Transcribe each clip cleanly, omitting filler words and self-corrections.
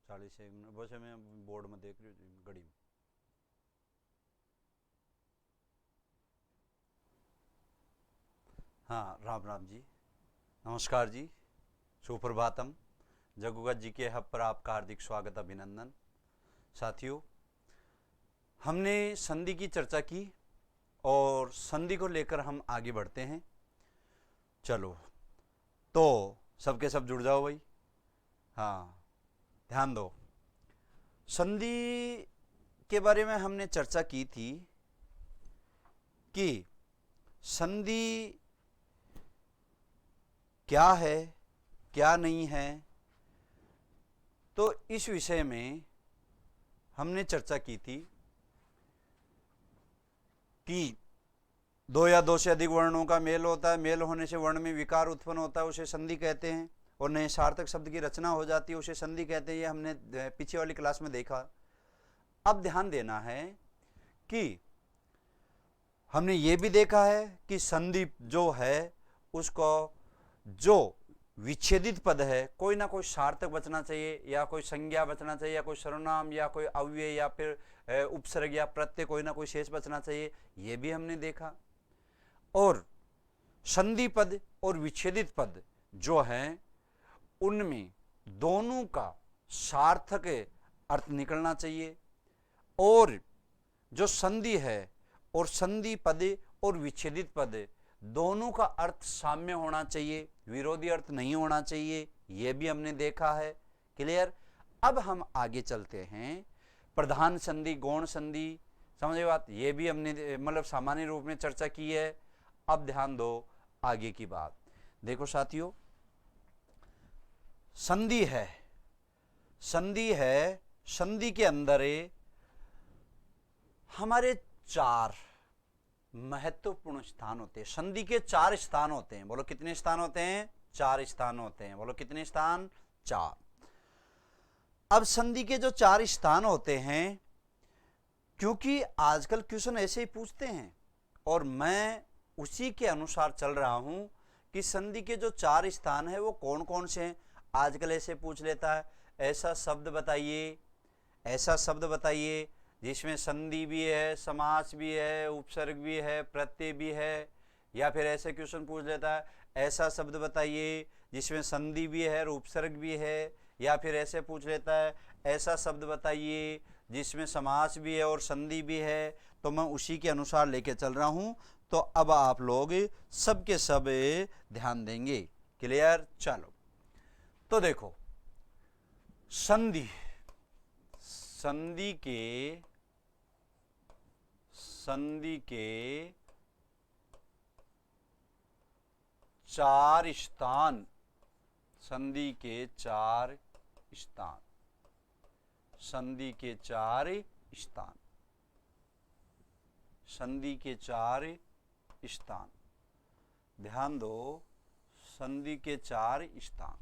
41 वैसे मैं बोर्ड में देख रही हूँ घड़ी में। हाँ, राम राम जी, नमस्कार जी, सुप्रभातम। जगुगत जी के हब पर आपका हार्दिक स्वागत, अभिनंदन। साथियों, हमने संधि की चर्चा की और संधि को लेकर हम आगे बढ़ते हैं। चलो, तो सबके सब जुड़ जाओ भाई। हाँ, ध्यान दो। संधि के बारे में हमने चर्चा की थी कि संधि क्या है, क्या नहीं है। तो इस विषय में हमने चर्चा की थी कि दो या दो से अधिक वर्णों का मेल होता है, मेल होने से वर्ण में विकार उत्पन्न होता है, उसे संधि कहते हैं, और नए सार्थक शब्द की रचना हो जाती है, उसे संधि कहते हैं। ये हमने पीछे वाली क्लास में देखा। अब ध्यान देना है कि हमने ये भी देखा है कि संधि जो है उसको जो विच्छेदित पद है, कोई ना कोई सार्थक बचना चाहिए, या कोई संज्ञा बचना चाहिए, या कोई सर्वनाम, या कोई अव्यय, या फिर उपसर्ग या प्रत्यय, कोई ना कोई शेष बचना चाहिए। ये भी हमने देखा। और संधि पद और विच्छेदित पद जो हैं उनमें दोनों का सार्थक अर्थ निकलना चाहिए, और जो संधि है और संधि पद और विच्छेदित पद दोनों का अर्थ साम्य होना चाहिए, विरोधी अर्थ नहीं होना चाहिए। यह भी हमने देखा है। क्लियर। अब हम आगे चलते हैं। प्रधान संधि, गौण संधि, समझे बात। यह भी हमने मतलब सामान्य रूप में चर्चा की है। अब ध्यान दो आगे की बात। देखो साथियों, संधि है, संधि है, संधि के अंदर हमारे चार महत्वपूर्ण स्थान होते हैं। संधि के चार स्थान होते हैं। बोलो कितने स्थान होते हैं? चार स्थान होते हैं। बोलो कितने स्थान? चार। अब संधि के जो चार स्थान होते हैं, क्योंकि आजकल क्वेश्चन ऐसे ही पूछते हैं और मैं उसी के अनुसार चल रहा हूं कि संधि के जो चार स्थान है वो कौन कौन से हैं। आजकल ऐसे पूछ लेता है, ऐसा शब्द बताइए, ऐसा शब्द बताइए जिसमें संधि भी है, समास भी है, उपसर्ग भी है, प्रत्यय भी है। या फिर ऐसे क्वेश्चन पूछ लेता है, ऐसा शब्द बताइए जिसमें संधि भी है और उपसर्ग भी है। या फिर ऐसे पूछ लेता है, ऐसा शब्द बताइए जिसमें समास भी है और संधि भी है। तो मैं उसी के अनुसार लेके चल रहा हूं। तो अब आप लोग सब के सब ध्यान देंगे। क्लियर। चलो, तो देखो, संधि, संधि के चार स्थान, संधि के चार स्थान, संधि के चार स्थान, संधि के चार स्थान। ध्यान दो, संधि के चार स्थान।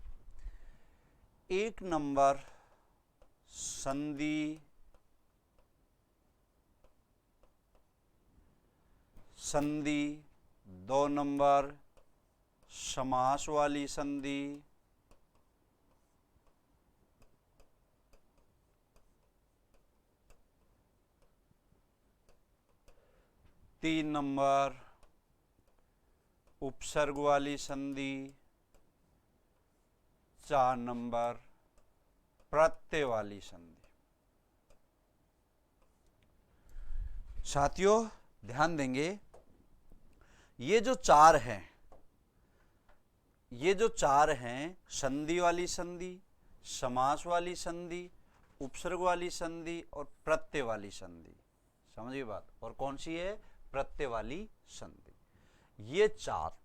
एक नंबर संधि, संधि। दो नंबर समास वाली संधि। तीन नंबर उपसर्ग वाली संधि। चार नंबर प्रत्यय वाली संधि। साथियों ध्यान देंगे, ये जो चार हैं, ये जो चार हैं, संधि वाली संधि, समास वाली संधि, उपसर्ग वाली संधि और प्रत्यय वाली संधि। समझिए बात। और कौन सी है? प्रत्यय वाली संधि। ये चार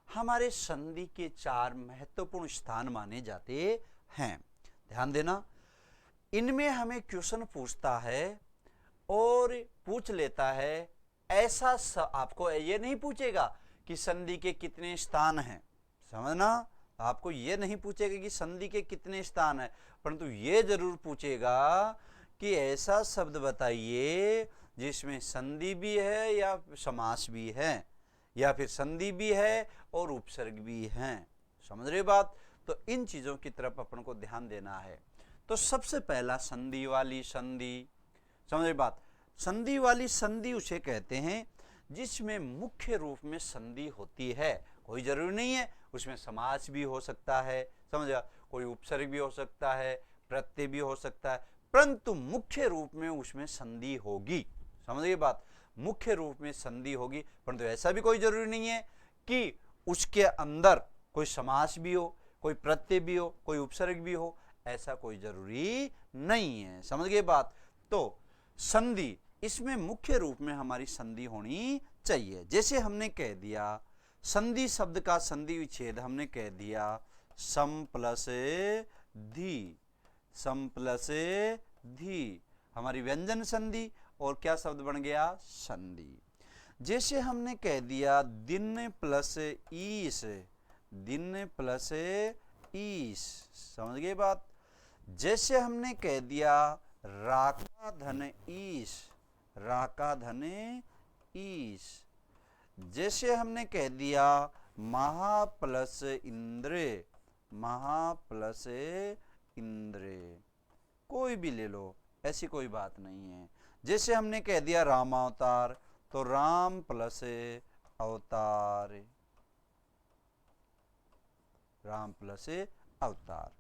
हमारे संधि के चार महत्वपूर्ण स्थान माने जाते हैं। ध्यान देना, इनमें हमें क्वेश्चन पूछता है और पूछ लेता है ऐसा आपको ये नहीं पूछेगा कि संधि के कितने स्थान हैं। समझना, आपको ये नहीं पूछेगा कि संधि के कितने स्थान हैं, परंतु ये जरूर पूछेगा कि ऐसा शब्द बताइए जिसमें संधि भी है या समास भी है, या फिर संधि भी है और उपसर्ग भी है। समझ रहे बात। तो इन चीजों की तरफ अपन को ध्यान देना है। तो सबसे पहला संधि वाली संधि, समझे बात। संधि वाली संधि उसे कहते हैं जिसमें मुख्य रूप में संधि होती है। कोई जरूरी नहीं है, उसमें समास भी हो सकता है, समझा, कोई उपसर्ग भी हो सकता है, प्रत्यय भी हो सकता है, परंतु मुख्य रूप में उसमें संधि होगी। समझिए बात, मुख्य रूप में संधि होगी, परंतु ऐसा भी कोई जरूरी नहीं है कि उसके अंदर कोई समास भी हो, कोई प्रत्यय भी हो, कोई उपसर्ग भी हो, ऐसा कोई जरूरी नहीं है। समझ गए बात। तो संधि, इसमें मुख्य रूप में हमारी संधि होनी चाहिए। जैसे हमने कह दिया संधि शब्द का संधि विच्छेद हमने कह दिया सम प्लस धी, सम प्लस धी हमारी व्यंजन संधि, और क्या शब्द बन गया, संधि। जैसे हमने कह दिया दिन प्लस ईस, दिन प्लस ईस, समझ गए बात। जैसे हमने कह दिया राका धन ईस, राका धन ईस। जैसे हमने कह दिया महा प्लस इंद्र, महा प्लस इंद्र, कोई भी ले लो, ऐसी कोई बात नहीं है। जैसे हमने कह दिया रामावतार, तो राम प्लस अवतार, राम प्लस अवतार।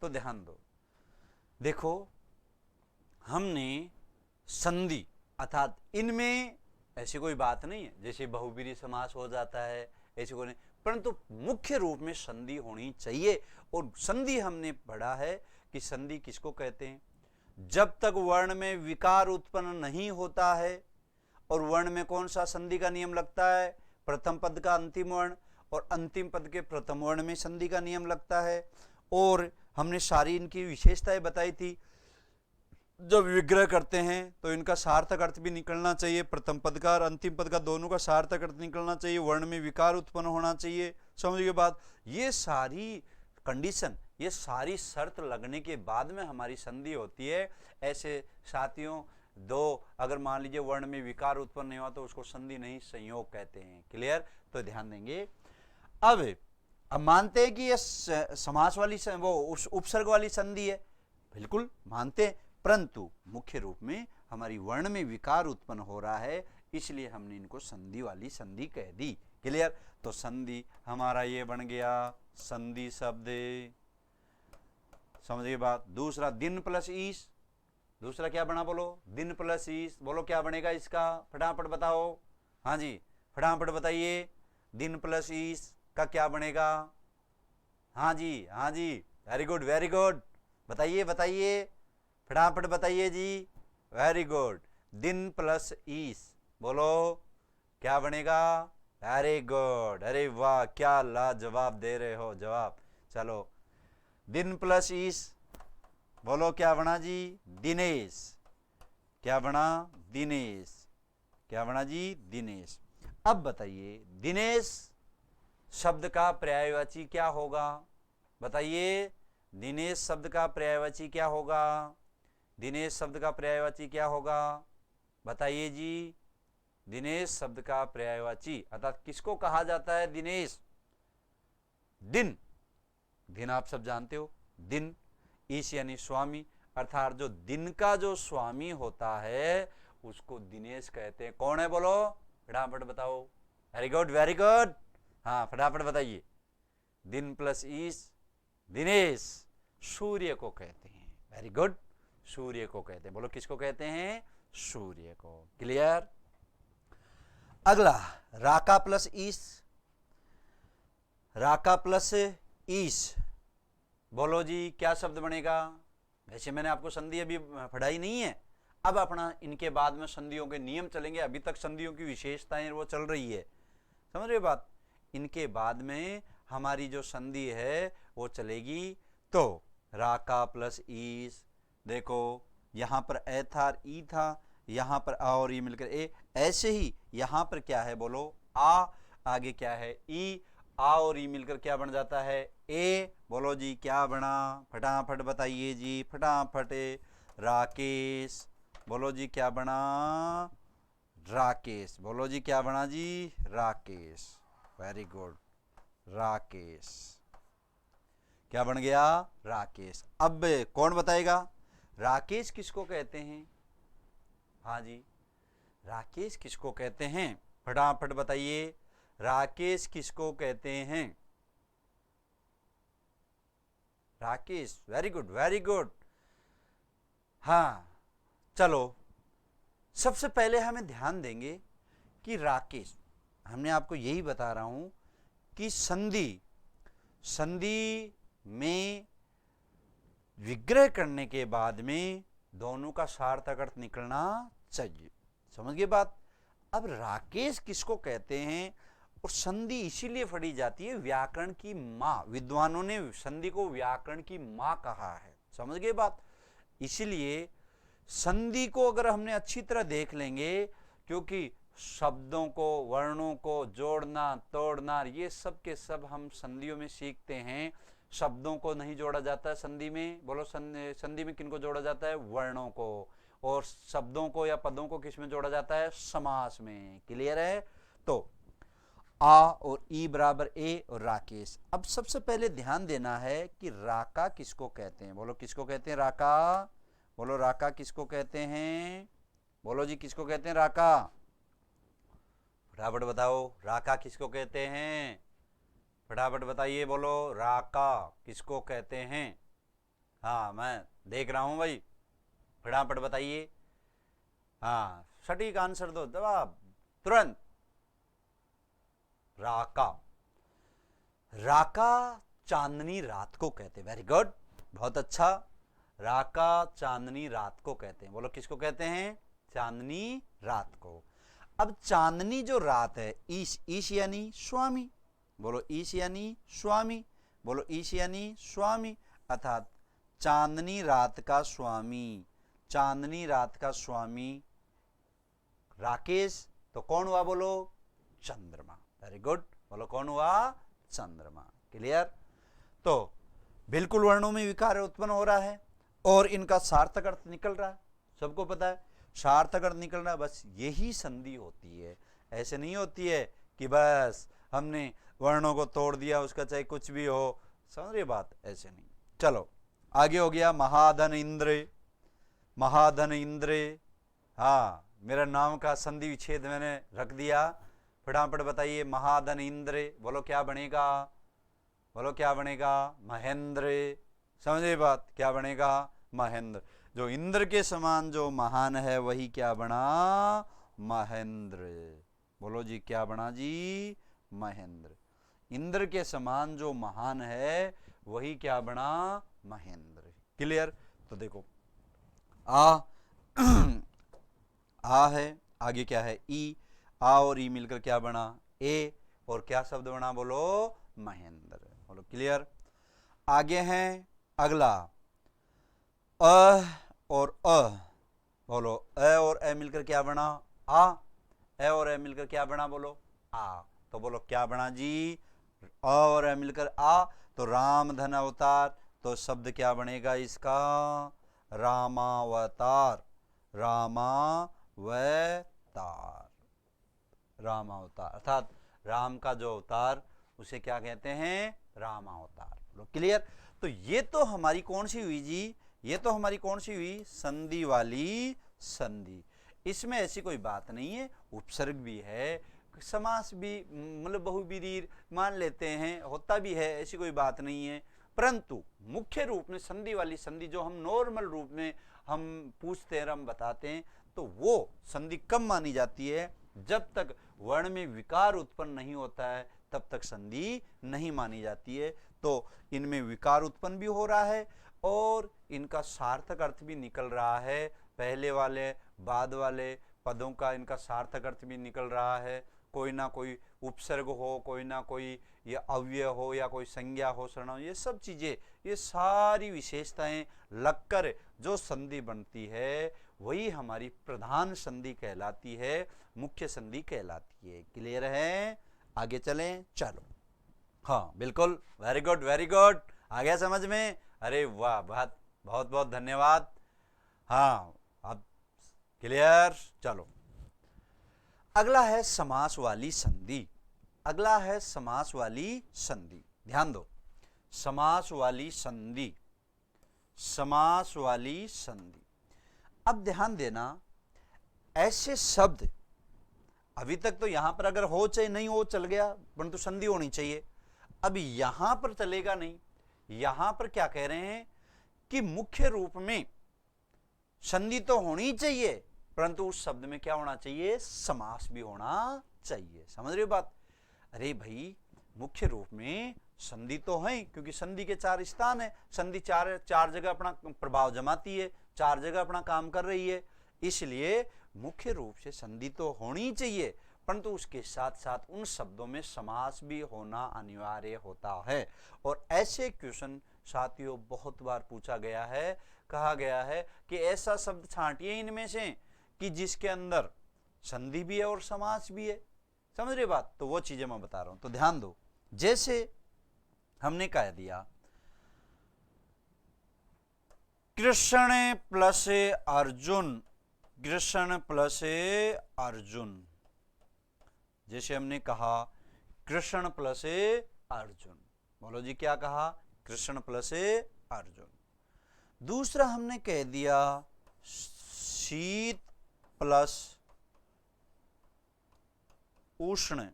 तो ध्यान दो, देखो हमने संधि अर्थात इनमें ऐसी कोई बात नहीं है, जैसे बहुब्रीहि समास हो जाता है, ऐसी कोई नहीं, परंतु मुख्य रूप में संधि होनी चाहिए। और संधि हमने पढ़ा है कि संधि किसको कहते हैं, जब तक वर्ण में विकार उत्पन्न नहीं होता है। और वर्ण में कौन सा संधि का नियम लगता है, प्रथम पद का अंतिम वर्ण और अंतिम पद के प्रथम वर्ण में संधि का नियम लगता है। और हमने सारी इनकी विशेषताएं बताई थी। जब विग्रह करते हैं तो इनका सार्थक अर्थ भी निकलना चाहिए, प्रथम पद का और अंतिम पद का दोनों का सार्थक अर्थ निकलना चाहिए, वर्ण में विकार उत्पन्न होना चाहिए। समझिए बात, ये सारी कंडीशन, ये सारी शर्त लगने के बाद में हमारी संधि होती है। ऐसे साथियों, दो अगर मान लीजिए वर्ण में विकार उत्पन्न नहीं हुआ तो उसको संधि नहीं संयोग कहते हैं। क्लियर, तो ध्यान देंगे। अब मानते हैं कि ये समास वाली वो उपसर्ग वाली संधि है, बिल्कुल मानते हैं, परंतु मुख्य रूप में हमारी वर्ण में विकार उत्पन्न हो रहा है, इसलिए हमने इनको संधि वाली संधि कह दी। क्लियर, तो संधि हमारा ये बन गया संधि शब्द, समझिए बात। दूसरा दिन प्लस ईस, दूसरा क्या बना बोलो, दिन प्लस ईस, बोलो क्या बनेगा इसका, फटाफट बताओ। हाँ जी, फटाफट बताइए, दिन प्लस ईस का क्या बनेगा। हाँ जी, हाँ जी, वेरी गुड वेरी गुड, बताइए बताइए, फटाफट बताइए जी, वेरी गुड। दिन प्लस ईस, बोलो क्या बनेगा, वेरी गुड, अरे वाह क्या लाजवाब दे रहे हो जवाब। चलो, दिन प्लस ईस, बोलो क्या बना जी, दिनेश, क्या बना, दिनेश, क्या बना जी, दिनेश। अब बताइए दिनेश शब्द का पर्यायवाची क्या होगा, बताइए, दिनेश शब्द का पर्यायवाची क्या होगा, दिनेश शब्द का पर्यायवाची क्या होगा, बताइए जी। दिनेश शब्द का पर्यायवाची अर्थात किसको कहा जाता है, दिनेश, दिन, दिन आप सब जानते हो, दिन, ईश यानी स्वामी, अर्थात जो दिन का जो स्वामी होता है उसको दिनेश कहते हैं। कौन है बोलो, फटाफट बताओ, वेरी गुड वेरी गुड, हाँ फटाफट बताइए। दिन प्लस ईश, दिनेश, सूर्य को कहते हैं, वेरी गुड, सूर्य को कहते हैं। बोलो किसको कहते हैं, सूर्य को। क्लियर। अगला राका प्लस ईश, राका प्लस ईश, बोलो जी क्या शब्द बनेगा। वैसे मैंने आपको संधि अभी पढ़ाई नहीं है, अब अपना इनके बाद में संधियों के नियम चलेंगे। अभी तक संधियों की विशेषताएं वो चल रही है, समझ रहे बात। इनके बाद में हमारी जो संधि है वो चलेगी। तो राका प्लस ईश, देखो यहां पर ए था ई था, यहां पर आ और ई मिलकर ए, ऐसे ही यहां पर क्या है बोलो, आ, आगे क्या है ई, आ और ई मिलकर क्या बन जाता है, ए। बोलो जी क्या बना, फटाफट बताइए जी, फटाफट। राकेश, बोलो जी क्या बना, राकेश, बोलो जी क्या बना जी, राकेश, वेरी गुड, राकेश। क्या बन गया? राकेश। अब कौन बताएगा राकेश किसको कहते हैं? हाँ जी, राकेश किसको कहते हैं? फटाफट बताइए, राकेश किसको कहते हैं? Rakesh, very good very good. हाँ, चलो सबसे पहले हमें ध्यान देंगे कि राकेश, हमने आपको यही बता रहा हूं कि संधि में विग्रह करने के बाद में दोनों का सार्थक अर्थ निकलना चाहिए। समझ गए बात? अब राकेश किसको कहते हैं? और संधि इसीलिए पढ़ी जाती है, व्याकरण की माँ, विद्वानों ने संधि को व्याकरण की माँ कहा है। समझ गए बात? इसीलिए संधि को अगर हमने अच्छी तरह देख लेंगे, क्योंकि शब्दों को, वर्णों को जोड़ना तोड़ना, ये सब के सब हम संधियों में सीखते हैं। शब्दों को नहीं जोड़ा जाता है संधि में। बोलो, संधि में किनको जोड़ा जाता है? वर्णों को। और शब्दों को या पदों को किस में जोड़ा जाता है? समास में। क्लियर है? तो आ और ई बराबर ए और राकेश। अब सबसे पहले ध्यान देना है कि राका किसको कहते हैं? बोलो, किसको कहते हैं? राका। बोलो, राका किसको कहते हैं? बोलो जी, किसको कहते हैं राका? फटाफट बताओ, राका किसको कहते हैं? फटाफट बताइए, बोलो, राका किसको कहते हैं? हाँ, मैं देख रहा हूं भाई, फटाफट बताइए। हाँ, सटीक आंसर दो, जवाब तुरंत। राका, राका चांदनी रात को कहते हैं। वेरी गुड, बहुत अच्छा। राका चांदनी रात को कहते हैं। बोलो, किसको कहते हैं? चांदनी रात को। अब चांदनी जो रात है, ईश यानी स्वामी। बोलो, ईश यानी स्वामी। बोलो, ईश यानी स्वामी, अर्थात चांदनी रात का स्वामी। चांदनी रात का स्वामी राकेश, तो कौन हुआ? बोलो, चंद्रमा। वेरी गुड, बोलो, कौन हुआ? चंद्रमा। क्लियर? तो बिल्कुल वर्णों में विकार उत्पन्न हो रहा है और इनका सार्थक अर्थ निकल रहा है। सबको पता है सार्थक अर्थ निकल रहा है, बस यही संधि होती है। ऐसे नहीं होती है कि बस हमने वर्णों को तोड़ दिया, उसका चाहे कुछ भी हो। समझ रही बात? ऐसे नहीं। चलो आगे हो गया महाधन इंद्र। महाधन इंद्र, हाँ, मेरा नाम का संधि विच्छेद मैंने रख दिया। फटाफट बताइए, महाधन इंद्र। बोलो, क्या बनेगा? बोलो, क्या बनेगा? महेंद्र। समझे बात? क्या बनेगा? महेंद्र। जो इंद्र के समान जो महान है वही क्या बना? महेंद्र। बोलो जी, क्या बना जी? महेंद्र। इंद्र के समान जो महान है वही क्या बना? महेंद्र। क्लियर? तो देखो, आ आ है, आगे क्या है? ई। आ और ई मिलकर क्या बना? ए। और क्या शब्द बना? बोलो, महेंद्र। बोलो, क्लियर? आगे है अगला, अ और अ। बोलो, अ और ए मिलकर क्या बना? आ। ए और ए मिलकर क्या बना? बोलो, आ। तो बोलो, क्या बना जी? अ और ए मिलकर आ, तो रामधन अवतार। तो शब्द क्या बनेगा इसका? रामावतार। रामावतार। रामावतार, अर्थात राम का जो अवतार उसे क्या कहते हैं? रामावतार। बोलो, क्लियर? तो ये तो हमारी कौन सी हुई जी? ये तो हमारी कौन सी हुई? संधि वाली संधि। इसमें ऐसी कोई बात नहीं है, उपसर्ग भी है, समास भी, मतलब बहुब्रीहि मान लेते हैं, होता भी है, ऐसी कोई बात नहीं है। परंतु मुख्य रूप में संधि वाली संधि जो हम नॉर्मल रूप में हम पूछते हैं, हम बताते हैं, तो वो संधि कम मानी जाती है। जब तक वर्ण में विकार उत्पन्न नहीं होता है तब तक संधि नहीं मानी जाती है। तो इनमें विकार उत्पन्न भी हो रहा है और इनका सार्थक अर्थ भी निकल रहा है। पहले वाले बाद वाले पदों का इनका सार्थक अर्थ भी निकल रहा है। कोई ना कोई उपसर्ग हो, कोई ना कोई या अव्यय हो, या कोई संज्ञा हो, सर्वनाम, ये सब चीज़ें, ये सारी विशेषताएं लगकर जो संधि बनती है वही हमारी प्रधान संधि कहलाती है, मुख्य संधि कहलाती है। क्लियर है? आगे चलें? चलो, हाँ बिल्कुल, वेरी गुड वेरी गुड, आ गया समझ में? अरे वाह, बहुत बहुत बहुत धन्यवाद। हाँ, अब क्लियर? चलो, अगला है समास वाली संधि। अगला है समास वाली संधि। ध्यान दो, समास वाली संधि, समास वाली संधि। अब ध्यान देना, ऐसे शब्द अभी तक तो यहां पर अगर हो चाहे नहीं हो चल गया, परंतु संधि होनी चाहिए। अब यहां पर चलेगा नहीं। यहां पर क्या कह रहे हैं कि मुख्य रूप में संधि तो होनी चाहिए, परंतु उस शब्द में क्या होना चाहिए, समास भी होना चाहिए। समझ रहे हो बात? अरे भाई, मुख्य रूप में संधि तो है, क्योंकि संधि के 4 स्थान है। संधि चार जगह अपना प्रभाव जमाती है, 4 जगह अपना काम कर रही है, इसलिए मुख्य रूप से संधि तो होनी चाहिए, परंतु उसके साथ साथ उन शब्दों में समास भी होना अनिवार्य होता है। और ऐसे क्वेश्चन साथियों बहुत बार पूछा गया है, कहा गया है कि ऐसा शब्द छांटिए इनमें से कि जिसके अंदर संधि भी है और समास भी है। समझ रहे बात? तो वो चीजें मैं बता रहा हूं, तो ध्यान दो। जैसे हमने कह दिया कृष्ण प्लस अर्जुन, कृष्ण प्लस अर्जुन। जैसे हमने कहा कृष्ण प्लस अर्जुन, बोलो जी क्या कहा, कृष्ण प्लस अर्जुन। दूसरा हमने कह दिया शीत प्लस उष्ण।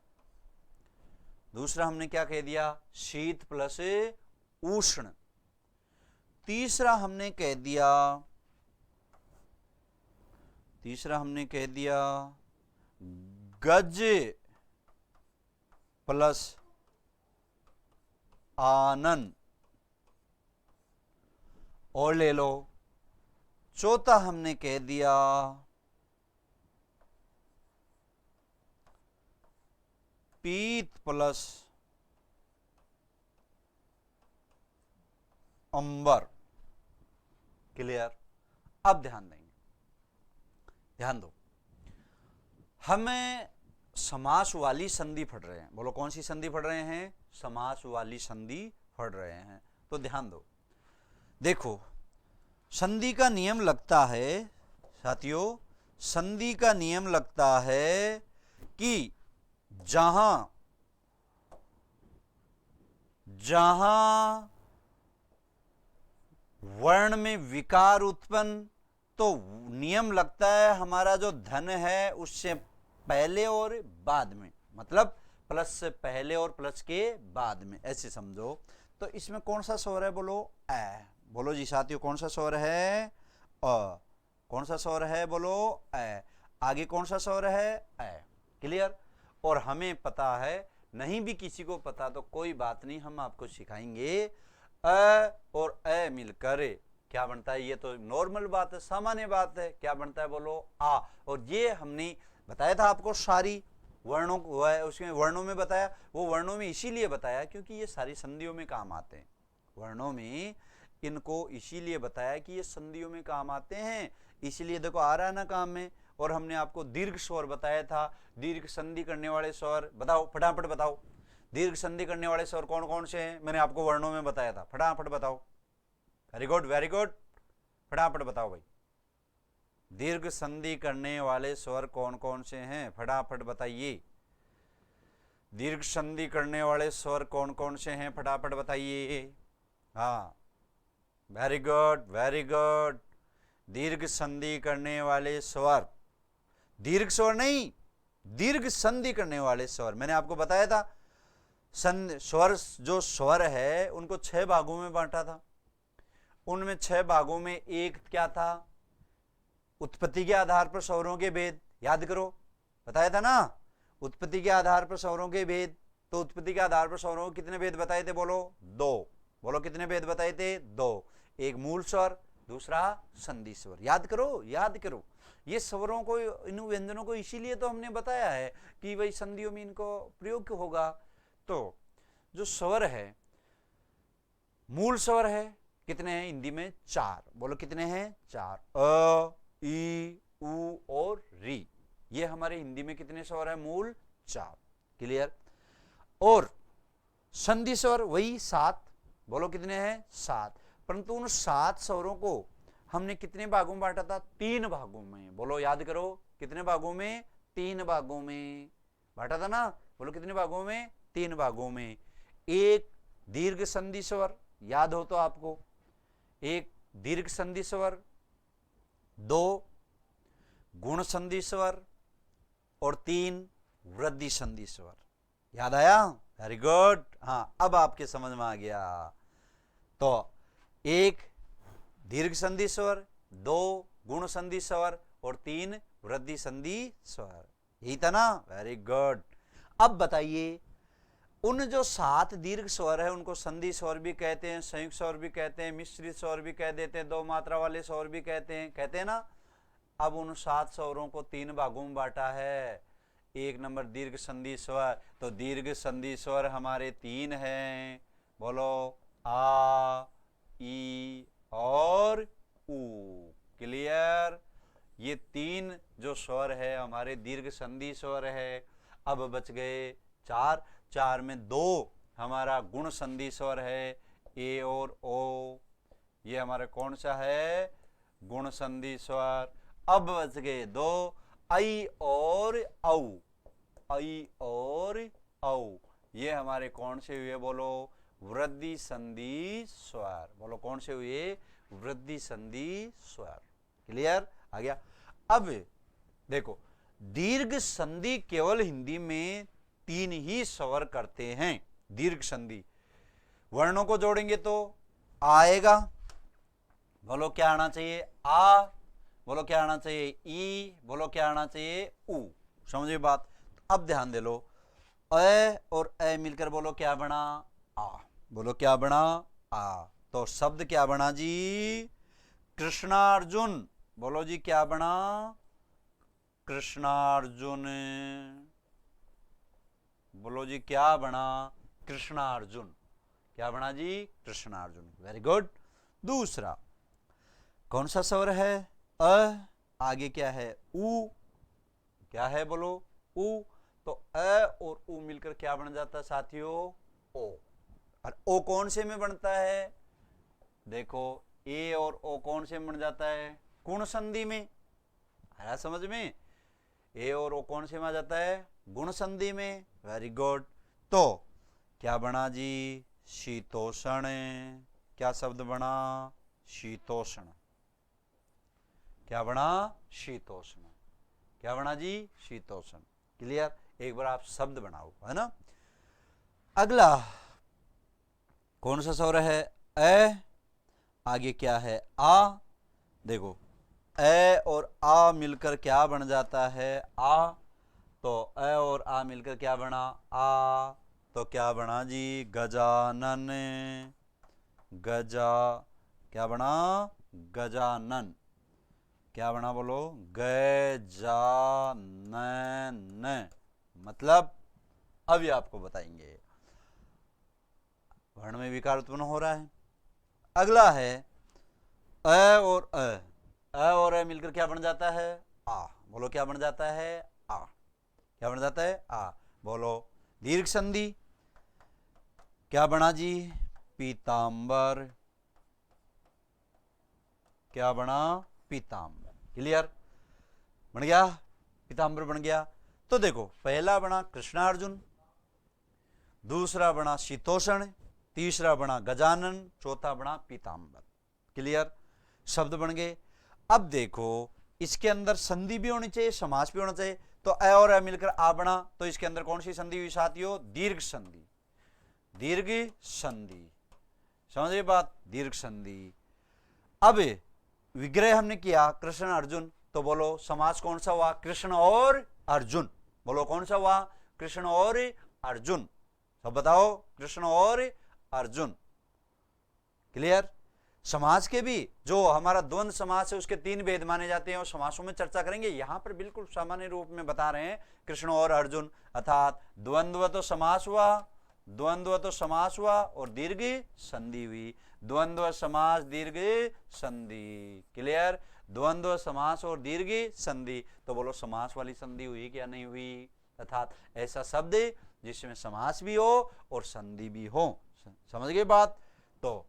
दूसरा हमने क्या कह दिया, शीत प्लस उष्ण। तीसरा हमने कह दिया गज प्लस आनन। और ले लो, चौथा हमने कह दिया पीत प्लस अंबर। क्लियर? अब ध्यान देंगे, ध्यान दो, हमें समास वाली संधि पढ़ रहे हैं। बोलो कौन सी संधि पढ़ रहे हैं, समास वाली संधि पढ़ रहे हैं। तो ध्यान दो, देखो संधि का नियम लगता है साथियों, संधि का नियम लगता है कि जहां वर्ण में विकार उत्पन्न, तो नियम लगता है हमारा जो धन है उससे पहले और बाद में, मतलब प्लस से पहले और प्लस के बाद में, ऐसे समझो। तो इसमें कौन सा स्वर है, बोलो ए। बोलो जी साथियों, कौन सा स्वर है, अ। कौन सा स्वर है, बोलो ए। आगे कौन सा स्वर है, ए। क्लियर? और हमें पता है, नहीं भी किसी को पता तो कोई बात नहीं, हम आपको सिखाएंगे। अ और ए मिलकर क्या बनता है, ये तो नॉर्मल बात है, सामान्य बात है। क्या बनता है, बोलो आ। और ये हमने बताया था आपको, सारी वर्णों को उसमें वर्णों में बताया। वो वर्णों में इसीलिए बताया क्योंकि ये सारी संधियों में काम आते हैं। वर्णों में इनको इसीलिए बताया कि ये संधियों में काम आते हैं, इसीलिए देखो आ रहा है ना काम में। और हमने आपको दीर्घ स्वर बताया था, दीर्घ संधि करने वाले स्वर बताओ, फटाफट बताओ। दीर्घ संधि करने वाले स्वर कौन कौन से हैं, मैंने आपको वर्णों में बताया था, फटाफट बताओ। वेरी गुड, वेरी गुड, फटाफट बताओ भाई। दीर्घ संधि करने वाले स्वर कौन कौन से हैं, फटाफट बताइए। दीर्घ संधि करने वाले स्वर कौन कौन से हैं, फटाफट बताइए। हाँ, वेरी गुड, वेरी गुड। दीर्घ संधि करने वाले स्वर, दीर्घ स्वर नहीं, दीर्घ संधि करने वाले स्वर मैंने आपको बताया था। स्वर, जो स्वर है उनको 6 भागों में बांटा था। उनमें 6 भागों में एक क्या था, उत्पत्ति के आधार पर स्वरों के भेद। याद करो, बताया था ना, उत्पत्ति के आधार पर स्वरों के भेद। तो उत्पत्ति के आधार पर स्वरों के कितने भेद बताए थे, बोलो 2। बोलो कितने भेद बताए थे, 2। एक मूल स्वर, दूसरा संधि स्वर। याद करो, याद करो। ये स्वरों को, इन व्यंजनों को इसीलिए तो हमने बताया है कि भाई संधियों में इनको प्रयोग होगा। तो जो स्वर है, मूल स्वर है, कितने हैं हिंदी में, 4। बोलो कितने हैं, 4। अ, ई, उ और री। ये हमारे हिंदी में कितने स्वर है, मूल 4। क्लियर? और संधि स्वर वही 7। बोलो कितने हैं, 7। परंतु उन 7 स्वरों को हमने कितने भागों में बांटा था, 3 भागों में। बोलो याद करो, कितने भागों में, 3 भागों में बांटा था ना। बोलो कितने भागों में, 3 भागों में। एक दीर्घ संधि स्वर याद हो तो आपको, एक दीर्घ संधि स्वर, दो गुण संधि स्वर और तीन वृद्धि संधि स्वर। याद आया? Very good. हाँ, अब आपके समझ में आ गया। तो एक दीर्घ संधि स्वर, दो गुण संधि स्वर और तीन वृद्धि संधि स्वर, यही था ना? Very good. अब बताइए, उन जो 7 दीर्घ स्वर है उनको संधि स्वर भी कहते हैं, संयुक्त स्वर भी कहते हैं, मिश्रित स्वर भी कह देते हैं, दो मात्रा वाले स्वर भी कहते हैं ना। अब उन 7 स्वरों को 3 भागों में बांटा है। एक नंबर दीर्घ संधि स्वर, तो दीर्घ संधि स्वर हमारे 3 हैं, बोलो, आ, ई और ऊ। क्लियर? ये 3 जो स्वर है हमारे दीर्घ संधि स्वर है। अब बच गए 4, 4 में 2 हमारा गुण संधि स्वर है, ए और ओ। ये हमारा कौन सा है? गुण संधि स्वर। अब बच गए 2, आई और औ, आई और औ। ये हमारे कौन से हुए? बोलो, वृद्धि संधि स्वर। बोलो, कौन से हुए? वृद्धि संधि स्वर। क्लियर? आ गया। अब देखो, दीर्घ संधि केवल हिंदी में 3 ही स्वर करते हैं। दीर्घ संधि वर्णों को जोड़ेंगे तो आएगा, बोलो क्या आना चाहिए? आ। बोलो क्या आना चाहिए? ई। बोलो क्या आना चाहिए? ऊ। समझिए बात। अब ध्यान दे लो, अ और अ मिलकर बोलो क्या बना? आ। बोलो क्या बना? आ। तो शब्द क्या बना जी? कृष्णार्जुन। बोलो जी क्या बना? कृष्णार्जुन। बोलो जी क्या बना? कृष्णार्जुन। क्या बना जी? कृष्णार्जुन। Very good. दूसरा कौन सा स्वर है? अ। आगे क्या है? ऊ। क्या है? बोलो, ऊ। तो अ और ऊ मिलकर क्या बन जाता है साथियों? ओ। और ओ कौन से में बनता है? देखो, ए और ओ कौन से में बन जाता है? गुण संधि में। आया समझ में? ए और ओ कौन से में आ जाता है? गुण संधि में। Very good. तो क्या बना जी? शीतोषण। क्या शब्द बना? शीतोषण। क्या बना? शीतोष्ण। क्या बना जी? शीतोष्ण। क्लियर? एक बार आप शब्द बनाओ, है ना। अगला कौन सा स्वर है? ए। आगे क्या है? आ। देखो, ए और आ मिलकर क्या बन जाता है? आ। तो ए और आ मिलकर क्या बना? आ। तो क्या बना जी? गजानन। गजा। क्या बना? गजानन। क्या बना? बोलो, गजानन। मतलब अभी आपको बताएंगे, वर्ण में विकार उत्पन्न हो रहा है। अगला है अ और अ। अ और अ मिलकर क्या बन जाता है? आ। बोलो क्या बन जाता है? आ। क्या बन जाता है? आ। बोलो, दीर्घ संधि। क्या बना जी? पीतांबर। क्या बना? पीतांबर। क्लियर? बन गया? पीतांबर बन गया। तो देखो, पहला बना कृष्णार्जुन, दूसरा बना शीतोषण, तीसरा बना गजानन, चौथा बना पीतांबर। क्लियर? शब्द बन गए। अब देखो, इसके अंदर संधि भी होनी चाहिए, समास भी होना चाहिए। तो अ और अ मिलकर आ बना, तो इसके अंदर कौन सी संधि हुई साथियों? दीर्घ संधि। दीर्घ संधि। समझिए बात? दीर्घ संधि। अब विग्रह हमने किया कृष्ण अर्जुन, तो बोलो समास कौन सा हुआ? कृष्ण और अर्जुन। बोलो कौन सा हुआ? कृष्ण और अर्जुन। सब बताओ, कृष्ण और अर्जुन। क्लियर? समास के भी जो हमारा द्वंद्व समास है उसके 3 भेद माने जाते हैं और समासों में चर्चा करेंगे। यहां पर बिल्कुल सामान्य रूप में बता रहे हैं कृष्ण और अर्जुन, अर्थात द्वंद्व तो समास हुआ, द्वंद्व तो समास हुआ और दीर्घ संधि हुई। द्वंद्व समास दीर्घ संधि। क्लियर? द्वंद्व समास और दीर्घ संधि। तो बोलो समास वाली संधि हुई क्या नहीं हुई? अर्थात ऐसा शब्द जिसमें समास भी हो और संधि भी हो। समझ गए बात? तो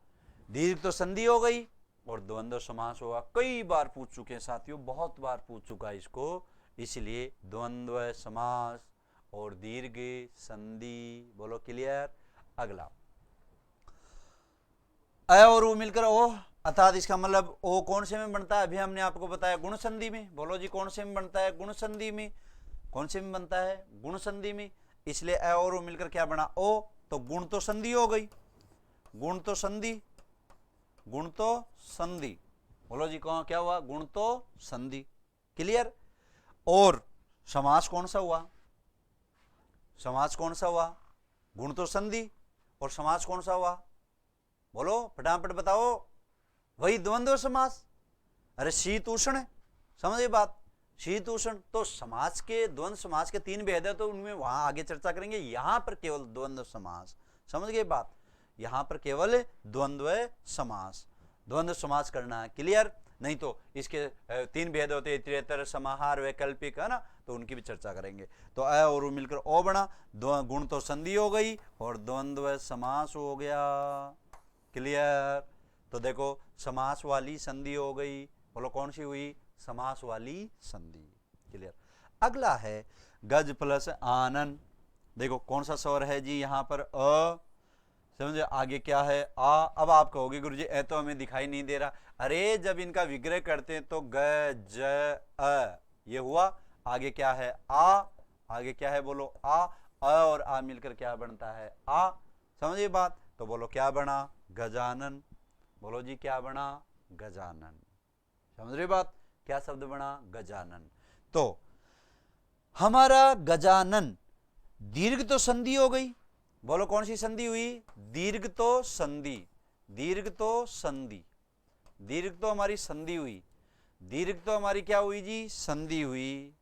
दीर्घ तो संधि हो गई और द्वंद्व समास होगा। कई बार पूछ चुके हैं साथियों, बहुत बार पूछ चुका है इसको, इसलिए द्वंद्व समास और दीर्घ संधि। बोलो क्लियर? अगला अ और उ मिलकर ओ, अर्थात इसका मतलब ओ कौन से में बनता है, अभी हमने आपको बताया गुण संधि में। बोलो जी कौन से में बनता है, गुण संधि में। कौन से में बनता है, गुण संधि में। इसलिए अ और उ मिलकर क्या बना, ओ, तो गुण तो संधि हो गई, गुण तो संधि, गुण तो संधि। बोलो जी कौन क्या हुआ, गुण तो संधि। क्लियर। और समास कौन सा हुआ, समास कौन सा हुआ, गुण तो संधि, और समास कौन सा हुआ, बोलो फटाफट बताओ, वही द्वंद्व समास। अरे शीत उष्ण, समझिए बात, शीत उष्ण। तो समास के, द्वंद्व समास के 3 भेद है, तो उनमें वहां आगे चर्चा करेंगे, यहां पर केवल द्वंद्व समास। समझ गए बात, यहां पर केवल द्वंद्व समास, द्वंद्व समास करना है। क्लियर। नहीं तो इसके 3 भेद होते हैं, इतरेतर, समाहार, वैकल्पिक, है ना, तो उनकी भी चर्चा करेंगे। तो अ और उ मिलकर ओ बना, गुण तो संधि हो गई और द्वंद्व समास हो गया। क्लियर। तो देखो समास वाली संधि हो गई, बोलो कौन सी हुई, समास वाली संधि। क्लियर। अगला है गज प्लस आनन। देखो कौन सा स्वर है जी यहां पर, अ, समझे, आगे क्या है, आ। अब आप कहोगे गुरुजी ए तो हमें दिखाई नहीं दे रहा। अरे जब इनका विग्रह करते हैं तो ग ज अ ये हुआ, आगे क्या है, आ, आगे क्या है, बोलो आ। अ और आ मिलकर क्या बनता है, आ। समझिए बात, तो बोलो क्या बना, गजानन। बोलो जी क्या बना, गजानन। समझ रहे बात, क्या शब्द बना, गजानन। तो हमारा गजानन, दीर्घ तो संधि हो गई। बोलो कौन सी संधि हुई, दीर्घ तो संधि, दीर्घ तो संधि, दीर्घ तो हमारी संधि हुई, दीर्घ तो हमारी क्या हुई जी, संधि हुई।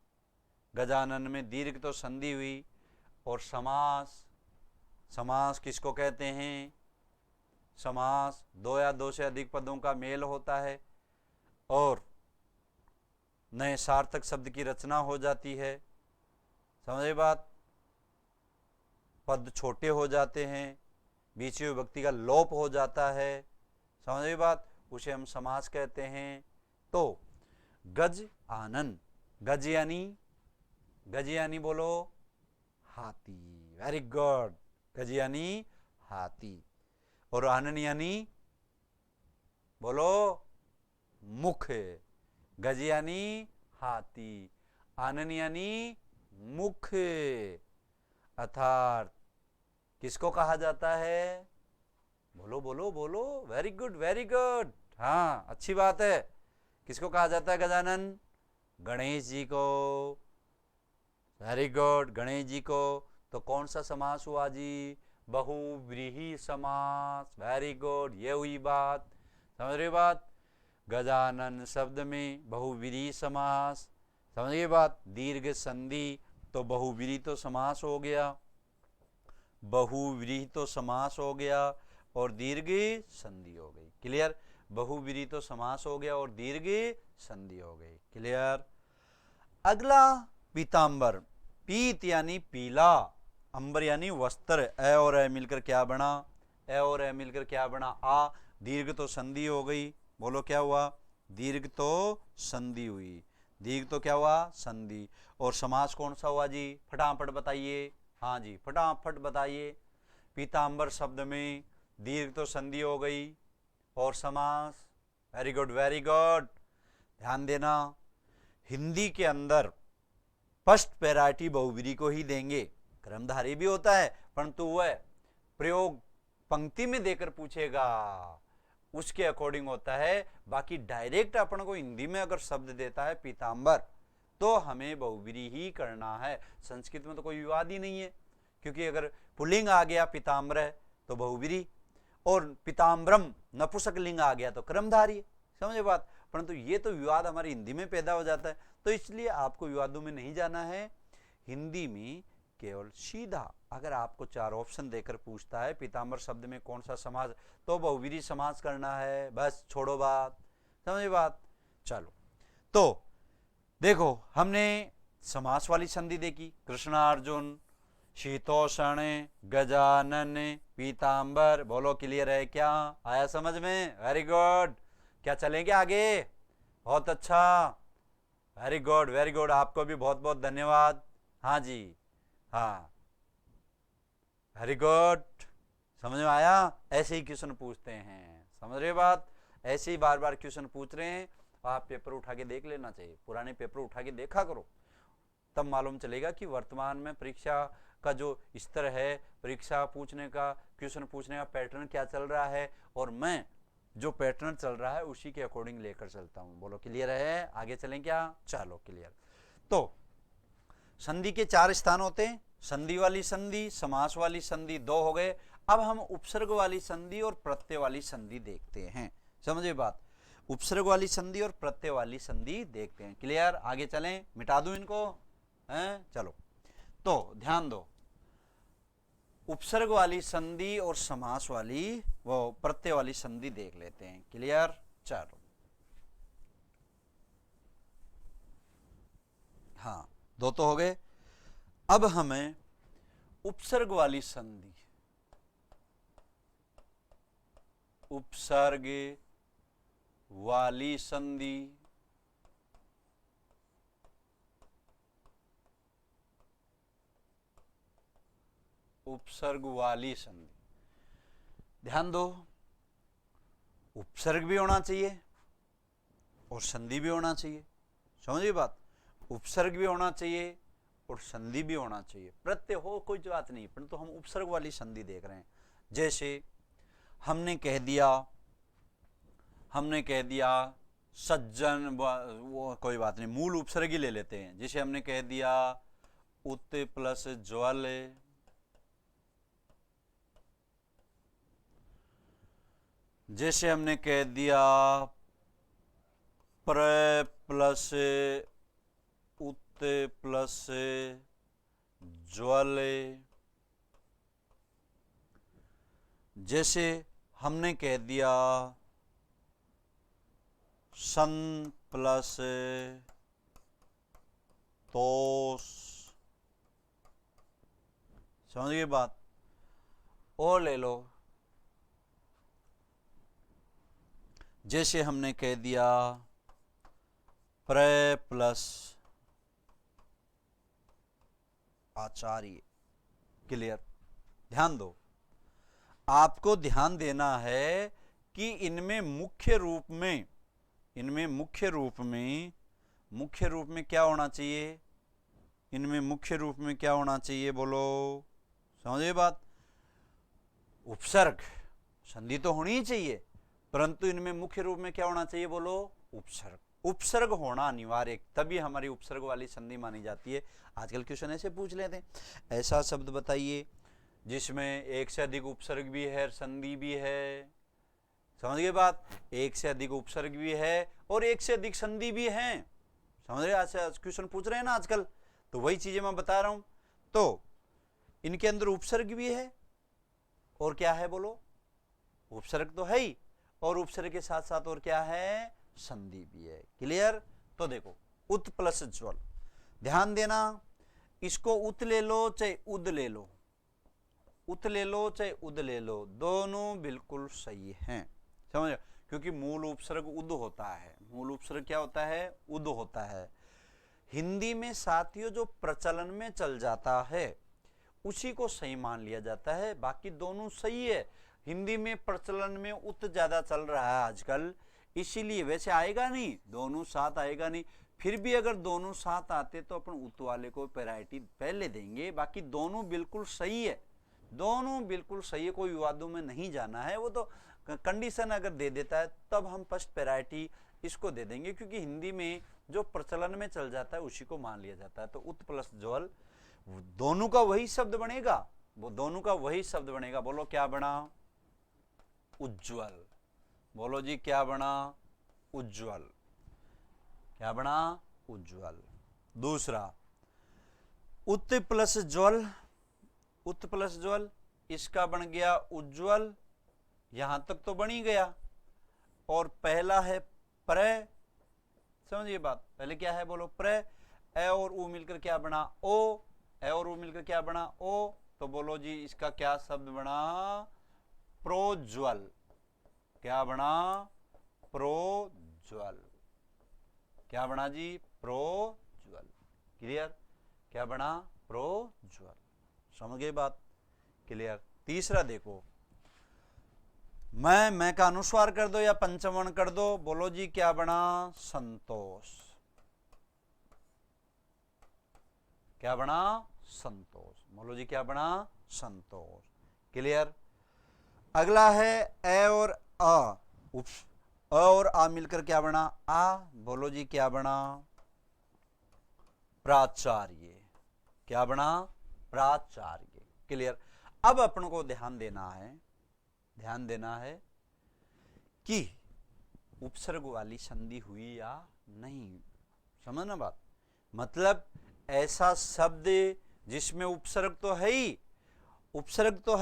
गजानन में दीर्घ तो संधि हुई। और समास, समास किसको कहते हैं, समास 2 या 2 से अधिक पदों का मेल होता है और नए सार्थक शब्द की रचना हो जाती है। समझे बात, पद छोटे हो जाते हैं, बीच में विभक्ति का लोप हो जाता है। समझे बात, उसे हम समास कहते हैं। तो गज आनन, गज यानी, गज यानी बोलो हाथी, वेरी गुड, गज यानी हाथी। और आनन यानी बोलो मुख, गज यानी हाथी, आनन यानी मुख। अर्थात किसको कहा जाता है, बोलो बोलो बोलो, वेरी गुड वेरी गुड, हाँ अच्छी बात है। किसको कहा जाता है गजानन, गणेश जी को। वेरी गुड, गणेश जी को। तो कौन सा समास हुआ जी, बहुव्रीहि समास। वेरी गुड, ये हुई बात, समझ रहे बात, गजानन शब्द में बहुव्रीहि समास। समझिए बात, दीर्घ संधि, तो बहुव्रीहि तो समास हो गया, बहुव्रीहि तो समास हो गया और दीर्घ संधि हो गई। क्लियर। बहुव्रीहि तो समास हो गया और दीर्घ संधि हो गई। क्लियर। अगला पीतांबर, पीत यानी पीला, अंबर यानी वस्त्र। ए और ए मिलकर क्या बना, ए और ए मिलकर क्या बना, आ। दीर्घ तो संधि हो गई, बोलो क्या हुआ, दीर्घ तो संधि हुई, दीर्घ तो क्या हुआ, संधि। और समास कौन सा हुआ जी, फटाफट बताइए, हाँ जी फटाफट बताइए। पीतांबर शब्द में दीर्घ तो संधि हो गई और समास, वेरी गुड वेरी गुड। ध्यान देना, हिंदी के अंदर फर्स्ट पैराटी बहुव्रीहि को ही देंगे, क्रमधारी भी होता है परंतु वह प्रयोग पंक्ति में देकर पूछेगा, उसके अकॉर्डिंग होता है। बाकी डायरेक्ट अपन को हिंदी में अगर शब्द देता है पीतांबर तो हमें बहुव्रीहि ही करना है। संस्कृत में तो कोई विवाद ही नहीं है, क्योंकि अगर पुल्लिंग आ गया पीताम्बर तो बहुव्रीहि, और पीताम्बरम नपुंसक लिंग आ गया तो क्रमधारी। समझे बात, परंतु ये तो विवाद हमारी हिंदी में पैदा हो जाता है, तो इसलिए आपको विवादों में नहीं जाना है। हिंदी में केवल सीधा अगर आपको 4 ऑप्शन देकर पूछता है पीताम्बर शब्द में कौन सा समास, तो बहुव्रीहि समास करना है, बस छोड़ो बात। समझे बात। चलो तो देखो हमने समास वाली संधि देखी, कृष्णार्जुन, शीतोषण, गजानन, पीतांबर। बोलो क्लियर है क्या, आया समझ में, वेरी गुड। क्या चलेंगे आगे, बहुत अच्छा, वेरी गुड वेरी गुड, आपको भी बहुत बहुत धन्यवाद। हाँ जी, हाँ वेरी गुड, समझ में आया। ऐसे ही क्वेश्चन पूछते हैं, समझ रहे बात? ऐसे ही बार बार क्वेश्चन पूछ रहे हैं, आप पेपर उठा के देख लेना चाहिए, पुराने पेपर उठा के देखा करो, तब मालूम चलेगा कि वर्तमान में परीक्षा का जो स्तर है, परीक्षा पूछने का, क्वेश्चन पूछने का पैटर्न क्या चल रहा है, और मैं जो पैटर्न चल रहा है उसी के अकॉर्डिंग लेकर चलता हूं। बोलो क्लियर है? आगे चलें क्या? चलो क्लियर। तो संधि के 4 स्थान होते हैं, संधि वाली संधि, समास वाली संधि 2 हो गए। अब हम उपसर्ग वाली संधि और प्रत्यय वाली संधि देखते हैं। समझे बात? उपसर्ग वाली संधि और प्रत्यय वाली संधि देखते हैं। क्लियर? आगे चलें, मिटा दूं इनको हैं? चलो, तो ध्यान दो, उपसर्ग वाली संधि और समास वाली वो प्रत्यय वाली संधि देख लेते हैं। क्लियर? चलो, हाँ, 2 तो हो गए। अब हमें उपसर्ग वाली संधि, उपसर्ग वाली संधि, उपसर्ग वाली संधि, ध्यान दो, उपसर्ग भी होना चाहिए और संधि भी होना चाहिए। समझिए बात? उपसर्ग भी होना चाहिए और संधि भी होना चाहिए। प्रत्यय हो कोई बात नहीं, परंतु हम उपसर्ग वाली संधि देख रहे हैं। जैसे हमने कह दिया सज्जन, वो कोई बात नहीं, मूल उपसर्ग ही ले लेते हैं। जैसे हमने कह दिया उत प्लस ज्वल, जैसे हमने कह दिया प्र प्लस उत प्लस ज्वल, जैसे हमने कह दिया सन प्लस तोस। समझ गए बात? और ले लो, जैसे हमने कह दिया प्र प्लस आचार्य। क्लियर? ध्यान दो, आपको ध्यान देना है कि इनमें मुख्य रूप में क्या होना चाहिए? इनमें मुख्य रूप में क्या होना चाहिए? बोलो, समझिए बात? उपसर्ग, संधि तो होनी ही चाहिए, परंतु इनमें मुख्य रूप में क्या होना चाहिए? बोलो, उपसर्ग। उपसर्ग होना अनिवार्य, तभी हमारी उपसर्ग वाली संधि मानी जाती है। आजकल क्वेश्चन ऐसे पूछ लेते हैं, ऐसा शब्द बताइए जिसमें एक से अधिक उपसर्ग भी है, संधि भी है। समझ गए बात? एक से अधिक उपसर्ग भी है और एक से अधिक संधि भी है। समझ रहे? आज क्वेश्चन पूछ रहे हैं ना आजकल, तो वही चीजें मैं बता रहा हूं। तो इनके अंदर उपसर्ग भी है और क्या है? बोलो, उपसर्ग तो है ही, और उपसर्ग के साथ साथ और क्या है? संधि भी है। क्लियर? तो देखो, उत प्लस ज्वल, ध्यान देना, इसको उत ले लो चाहे उद ले लो, उत ले लो चाहे उद ले लो, दोनों बिल्कुल सही हैं। समझ? क्योंकि मूल उपसर्ग उद होता है। मूल उपसर्ग क्या होता है? उद होता है। हिंदी में साथियों जो प्रचलन में चल जाता है उसी को सही मान लिया जाता है, बाकी दोनों सही है। हिंदी में प्रचलन में उत ज्यादा चल रहा है आजकल, इसीलिए, वैसे आएगा नहीं, दोनों साथ आएगा नहीं। फिर भी अगर दोनों साथ आते तो अपन उत वाले को प्रायोरिटी पहले देंगे। बाकी दोनों बिल्कुल सही है, दोनों बिल्कुल सही है, कोई विवादों में नहीं जाना है। वो तो कंडीशन अगर दे देता है तब हम फर्स्ट प्रायोरिटी इसको दे देंगे, क्योंकि हिंदी में जो प्रचलन में चल जाता है उसी को मान लिया जाता है। तो उत प्लस ज्वल, दोनों का वही शब्द बनेगा, वो दोनों का वही शब्द बनेगा। बोलो क्या बना? उज्ज्वल। बोलो जी, क्या बना? उज्ज्वल। क्या बना? उज्ज्वल। दूसरा, उत प्लस ज्वल, उत प्लस ज्वल, इसका बन गया उज्ज्वल, यहां तक तो बन ही गया। और पहला है प्र, समझिए बात, पहले क्या है? बोलो, प्र, ए और उ मिलकर क्या बना? ओ, ए और उ मिलकर क्या बना? ओ। तो बोलो जी, इसका क्या शब्द बना? प्रोज्वल। क्या बना? प्रोज्वल। क्या बना जी? प्रोज्वल। क्लियर? क्या बना? प्रोज्वल। समझ गए बात? क्लियर? तीसरा देखो, मैं का अनुस्वार कर दो या पंचमवर्ण कर दो, बोलो जी क्या बना, संतोष। क्या बना, संतोष। बोलो जी क्या बना, संतोष। क्लियर। अगला है ए और अ, अ और आ मिलकर क्या बना, आ। बोलो जी क्या बना, प्राचार्य। क्या बना, प्राचार्य। क्लियर। अब अपन को ध्यान देना है कि उपसर्ग वाली संधि हुई या नहीं। समझना बात। मतलब ऐसा शब्द जिसमें उपसर्ग तो है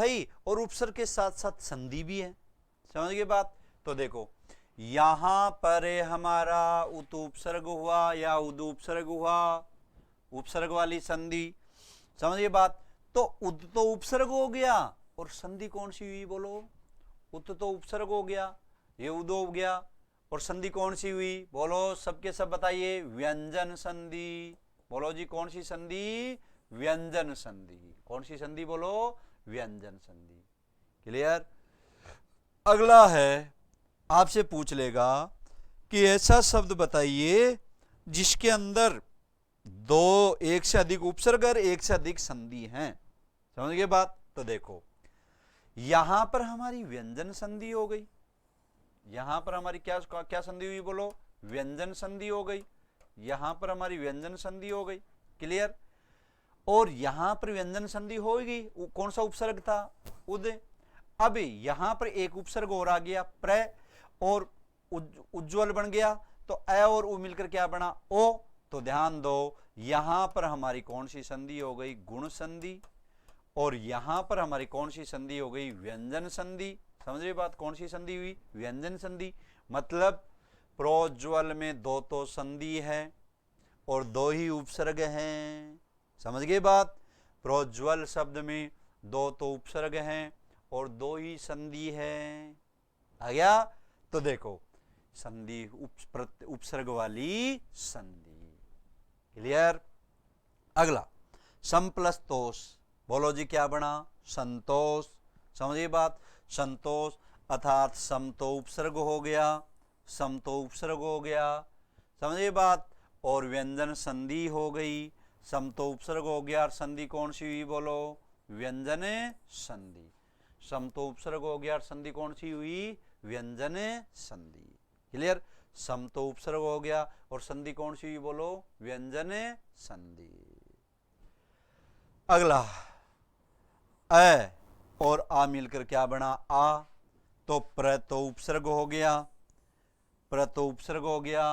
ही और उपसर्ग के साथ साथ संधि भी है। समझ गए बात। तो देखो यहां पर हमारा उत उपसर्ग हुआ या उद उपसर्ग हुआ, उपसर्ग वाली संधि। समझिए बात। तो उद तो उपसर्ग हो गया और संधि कौन सी हुई, बोलो। उत तो उपसर्ग हो गया, ये उद हो गया, और संधि कौन सी हुई, बोलो सबके सब बताइए, व्यंजन संधि। बोलो जी कौन सी संधि, व्यंजन संधि। कौन सी संधि, बोलो, व्यंजन संधि। क्लियर। अगला है, आपसे पूछ लेगा कि ऐसा शब्द बताइए जिसके अंदर दो, एक से अधिक उपसर्ग और एक से अधिक संधि हैं। समझ गए बात। तो देखो यहां पर हमारी व्यंजन संधि हो गई, यहां पर हमारी क्या क्या संधि हुई, बोलो, व्यंजन संधि हो गई। यहां पर हमारी व्यंजन संधि हो गई। क्लियर। और यहां पर व्यंजन संधि होगी, कौन सा उपसर्ग था, उद। अब यहां पर एक उपसर्ग और आ गया, प्र, और उज्ज्वल बन गया, तो अ और उ मिलकर क्या बना, ओ। तो ध्यान दो यहां पर हमारी कौन सी संधि हो गई, गुण संधि, और यहां पर हमारी कौन सी संधि हो गई, व्यंजन संधि। समझ रही बात। कौन सी संधि हुई, व्यंजन संधि। मतलब प्रोज्वल में दो तो संधि है और दो ही उपसर्ग हैं। समझ गए बात। प्रोज्वल शब्द में दो तो उपसर्ग हैं और दो ही संधि है। आ गया। तो देखो संधि, उपसर्ग वाली संधि। क्लियर। अगला सम प्लस तोष। बोलो जी क्या बना, संतोष। समझिए बात। संतोष अर्थात सम तो उपसर्ग हो गया, सम तो उपसर्ग हो गया। समझिए बात। और व्यंजन संधि हो गई, सम तो उपसर्ग हो गया और संधि कौन सी हुई, बोलो, व्यंजन संधि। सम तो उपसर्ग हो गया और संधि कौन सी हुई, व्यंजन संधि। क्लियर। सम तो उपसर्ग हो गया और संधि कौन सी हुई, बोलो, व्यंजन संधि। अगला अ और आ मिलकर क्या बना, आ। तो प्र तो उपसर्ग हो गया, प्र तो उपसर्ग हो गया।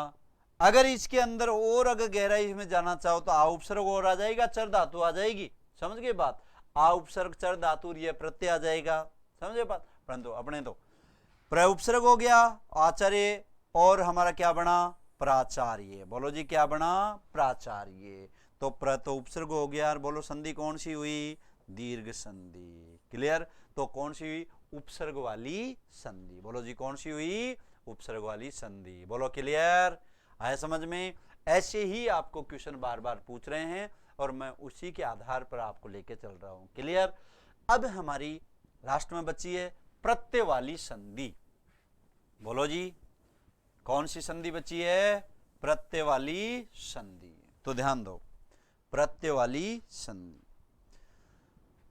अगर इसके अंदर और अगर गहराई में जाना चाहो तो आ उपसर्ग और आ जाएगा, चर धातु आ जाएगी। समझ गए बात। आ उपसर्ग चर धातु ये प्रत्यय आ जाएगा। समझे बात। परंतु अपने तो प्र उपसर्ग हो गया, आचार्य, और हमारा क्या बना, प्राचार्य। बोलो जी क्या बना, प्राचार्य। तो प्र तो उपसर्ग हो गया और बोलो संधि कौन सी हुई, दीर्घ संधि। क्लियर। तो कौन सी हुई, उपसर्ग वाली संधि। बोलो जी कौन सी हुई, उपसर्ग वाली संधि। बोलो क्लियर। आया समझ में। ऐसे ही आपको क्वेश्चन बार बार पूछ रहे हैं और मैं उसी के आधार पर आपको लेके चल रहा हूं। क्लियर। अब हमारी लास्ट में बची है प्रत्यय वाली संधि। बोलो जी कौन सी संधि बची है, प्रत्यय वाली संधि। तो ध्यान दो, प्रत्यय वाली संधि,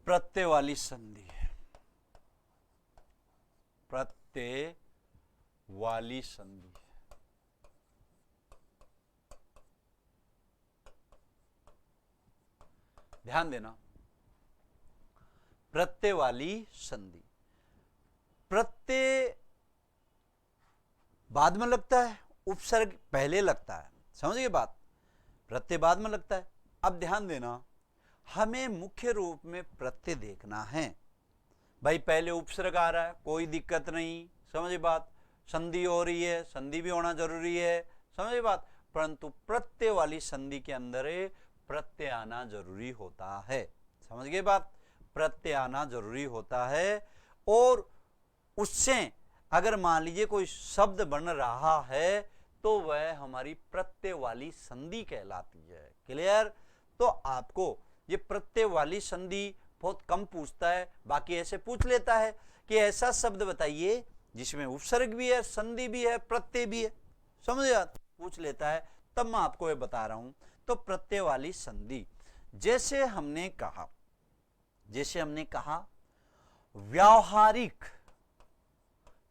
प्रत्यय वाली संधि, प्रत्यय वाली संधि। ध्यान देना, प्रत्यय वाली संधि। प्रत्यय बाद में लगता है, उपसर्ग पहले लगता है। समझिए बात। प्रत्यय बाद में लगता है। अब ध्यान देना, हमें मुख्य रूप में प्रत्यय देखना है। भाई पहले उपसर्ग आ रहा है, कोई दिक्कत नहीं। समझिए बात। संधि हो रही है, संधि भी होना जरूरी है। समझिए बात। परंतु प्रत्यय वाली संधि के अंदर प्रत्यय आना जरूरी होता है। समझ गए बात। प्रत्यय आना जरूरी होता है। और उससे अगर मान लीजिए कोई शब्द बन रहा है तो वह हमारी प्रत्यय वाली संधि कहलाती है। क्लियर। तो आपको ये प्रत्यय वाली संधि बहुत कम पूछता है, बाकी ऐसे पूछ लेता है कि ऐसा शब्द बताइए जिसमें उपसर्ग भी है, संधि भी है, प्रत्यय भी है, समझ आते, पूछ लेता है, तब मैं आपको ये बता रहा हूं। तो प्रत्यय वाली संधि, जैसे हमने कहा व्यावहारिक,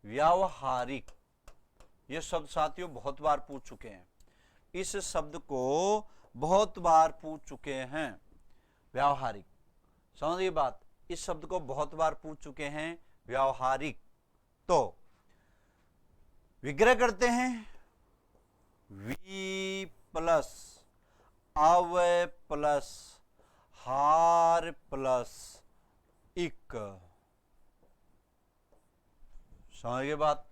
व्यावहारिक, ये शब्द साथियों बहुत बार पूछ चुके हैं, इस शब्द को बहुत बार पूछ चुके हैं, व्यावहारिक, समझिए बात, इस शब्द को बहुत बार पूछ चुके हैं, व्यावहारिक। तो विग्रह करते हैं, वी प्लस अव्यय प्लस हार प्लस इक, समझिए बात,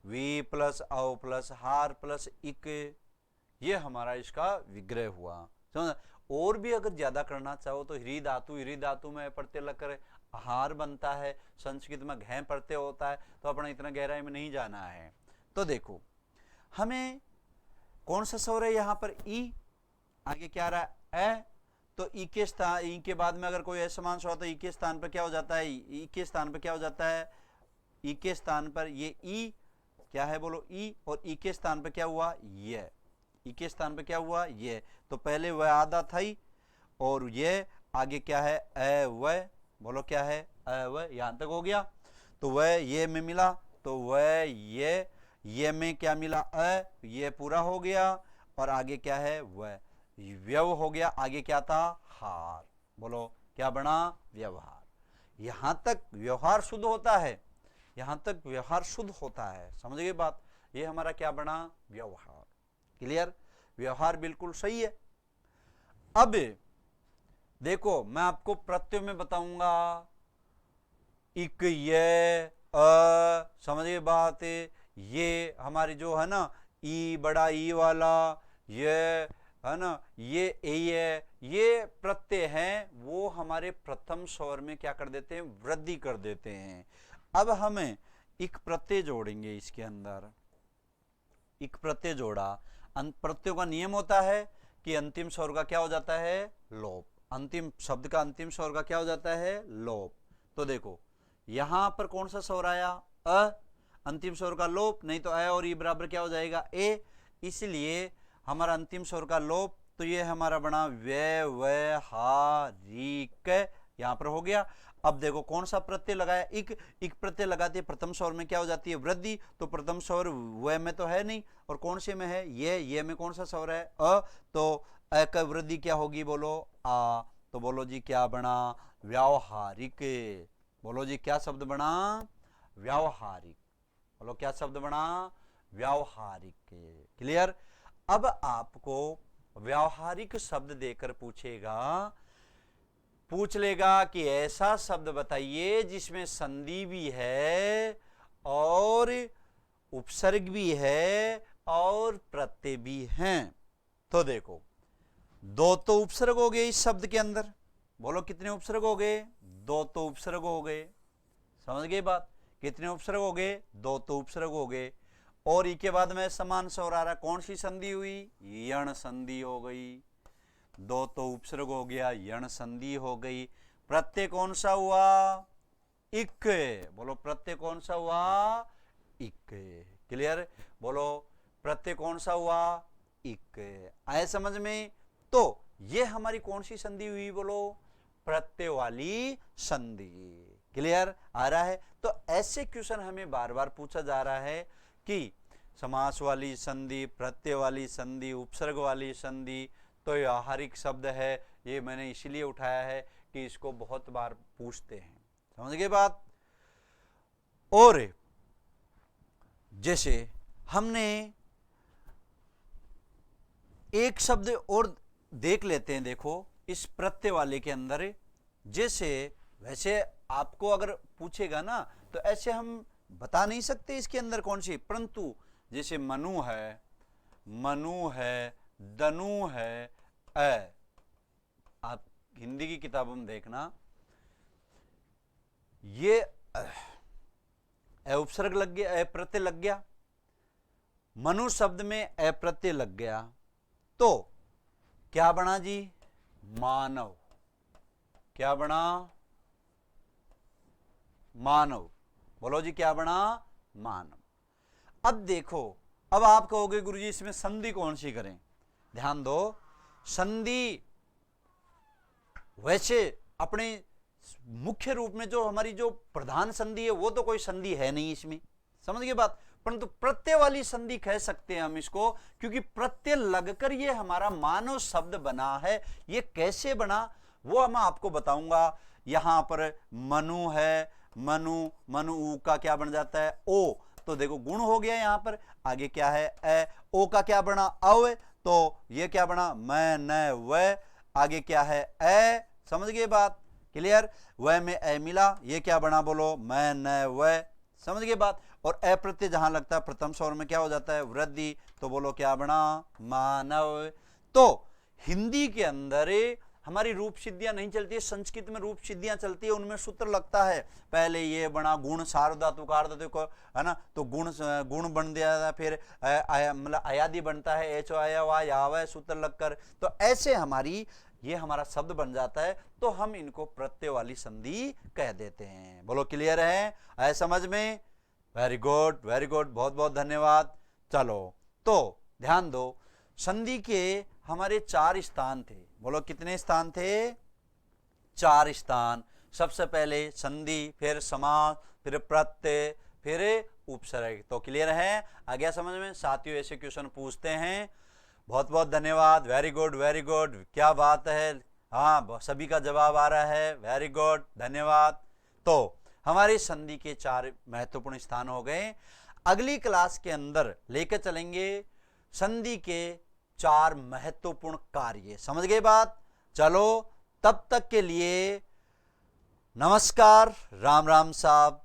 वी प्लस अव प्लस हार प्लस इक, ये हमारा इसका विग्रह हुआ, समझ। और भी अगर ज्यादा करना चाहो तो ह्री धातु में प्रत्यय लगकर हार बनता है, संस्कृत में घै प्रत्यय होता है, तो अपना इतना गहराई में नहीं जाना है। तो देखो हमें कौन सा स्वर है यहाँ पर, ई, आगे क्या रहा है ए, तो ई के स्थान, ई के बाद में अगर कोई असमान स्वर हो तो ई के स्थान पर क्या हो जाता है, ई के स्थान पर क्या हो जाता है, ई के स्थान पर ये ई क्या है बोलो, ई, और ई के स्थान पर क्या हुआ, ये, ई के स्थान पर क्या हुआ, ये, तो पहले वह आधा था ही, और ये आगे क्या है ए वह, बोलो क्या है ए वह, यहां तक हो गया। तो वह ये में मिला, तो वह ये में क्या मिला अ, ये पूरा हो गया, और आगे क्या है वह, व्यव हो गया, आगे क्या था हार, बोलो क्या बना, व्यवहार। यहां तक व्यवहार शुद्ध होता है, यहां तक व्यवहार शुद्ध होता है, समझ गए बात, ये हमारा क्या बना, व्यवहार, क्लियर, व्यवहार बिल्कुल सही है। अब देखो मैं आपको प्रत्यय में बताऊंगा, इक, ये, समझिए बात, ये हमारी जो है ना ई, बड़ा ई वाला, ये है ना, ये ए, ये प्रत्यय हैं, वो हमारे प्रथम स्वर में क्या कर देते हैं, वृद्धि कर देते हैं। अब हमें एक प्रत्यय जोड़ेंगे इसके अंदर, एक प्रत्यय जोड़ा, प्रत्ययों का नियम होता है कि अंतिम स्वर का क्या हो जाता है, लोप, अंतिम शब्द का अंतिम स्वर का क्या हो जाता है, लोप। तो देखो यहां पर कौन सा स्वर आया, अ, अंतिम स्वर का लोप, नहीं तो अ और ई बराबर क्या हो जाएगा, ए, इसलिए हमारा अंतिम स्वर का लोप, तो ये हमारा बना व्यवहारिक, यहां पर हो गया। अब देखो कौन सा प्रत्यय लगाया, इक प्रत्यय लगाते प्रथम स्वर में क्या हो जाती है, वृद्धि, तो प्रथम स्वर व में तो है नहीं, और कौन से में है, ये में कौन सा स्वर है, अ, तो अ का वृद्धि क्या होगी, बोलो आ, तो बोलो जी क्या बना, व्यावहारिक, बोलो जी क्या शब्द बना, व्यावहारिक, बोलो क्या शब्द बना, व्यावहारिक, क्लियर। अब आपको व्यावहारिक शब्द देकर पूछ लेगा कि ऐसा शब्द बताइए जिसमें संधि भी है और उपसर्ग भी है और प्रत्यय भी हैं। तो देखो दो तो उपसर्ग हो गए इस शब्द के अंदर, बोलो कितने उपसर्ग हो गए, दो तो उपसर्ग हो गए, समझ गए बात, कितने उपसर्ग हो गए, दो तो उपसर्ग हो गए, और ई के बाद में समान स्वर आ रहा, कौन सी संधि हुई, यण संधि हो गई, दो तो उपसर्ग हो गया, यण संधि हो गई, प्रत्यय कौन सा हुआ, इक, बोलो प्रत्यय कौन सा हुआ, इक, क्लियर, बोलो प्रत्यय कौन सा हुआ, इक, आए समझ में। तो ये हमारी कौन सी संधि हुई, बोलो प्रत्यय वाली संधि, क्लियर आ रहा है। तो ऐसे क्वेश्चन हमें बार बार पूछा जा रहा है कि समास वाली संधि, प्रत्यय वाली संधि, उपसर्ग वाली संधि, तो व्यावहारिक शब्द है, ये मैंने इसलिए उठाया है कि इसको बहुत बार पूछते हैं, समझ गए बात। और जैसे हमने एक शब्द और देख लेते हैं, देखो इस प्रत्यय वाले के अंदर, जैसे वैसे आपको अगर पूछेगा ना तो ऐसे हम बता नहीं सकते इसके अंदर कौन सी, परंतु जैसे मनु है, दनु है, आप हिंदी की किताबों में देखना, ये उपसर्ग लग गया, प्रत्यय लग गया, मनु शब्द में प्रत्यय लग गया, तो क्या बना जी, मानव, क्या बना, मानव, बोलो जी क्या बना, मानव। अब देखो, अब आप कहोगे गुरुजी इसमें संधि कौन सी करें। ध्यान दो, संधि वैसे अपने मुख्य रूप में जो हमारी जो प्रधान संधि है वो तो कोई संधि है नहीं इसमें, समझ गए बात। परंतु प्रत्यय वाली संधि कह सकते हैं हम इसको, क्योंकि प्रत्यय लगकर ये हमारा मानव शब्द बना है। ये कैसे बना वो मैं आपको बताऊंगा। यहां पर मनु है, मनु, मनु ऊ का क्या बन जाता है ओ, तो देखो गुण हो गया यहां पर। आगे क्या है ए, ओ का क्या बना अव, तो ये क्या बना मैं न व। आगे क्या है ए, समझ गए बात, क्लियर। व में ए मिला, ये क्या बना बोलो मैं न व, समझ गए बात। और ए प्रत्यय जहां लगता है प्रथम स्वर में क्या हो जाता है वृद्धि, तो बोलो क्या बना मानव। तो हिंदी के अंदर हमारी रूप सिद्धियां नहीं चलती है, संस्कृत में रूप सिद्धियां चलती है, उनमें सूत्र लगता है। पहले ये बना गुण सार्वधातुकार को है ना, तो गुण बन दिया, फिर मतलब अयादि बनता है एच आया सूत्र लगकर, तो ऐसे हमारी ये हमारा शब्द बन जाता है। तो हम इनको प्रत्यय वाली संधि कह देते हैं। बोलो क्लियर है, आए समझ में। वेरी गुड वेरी गुड, बहुत बहुत धन्यवाद। चलो तो ध्यान दो, संधि के हमारे 4 स्थान थे। बोलो कितने स्थान थे, 4 स्थान। सबसे पहले संधि, फिर समास, फिर प्रत्यय, फिर उपसर्ग। तो क्लियर है, आ गया समझ में। साथियों ऐसे क्वेश्चन पूछते हैं। बहुत बहुत धन्यवाद, वेरी गुड वेरी गुड, क्या बात है। हाँ सभी का जवाब आ रहा है, वेरी गुड धन्यवाद। तो हमारी संधि के 4 महत्वपूर्ण स्थान हो गए। अगली क्लास के अंदर लेकर चलेंगे संधि के 4 महत्वपूर्ण कार्य, समझ गए बात। चलो तब तक के लिए नमस्कार, राम राम साहब।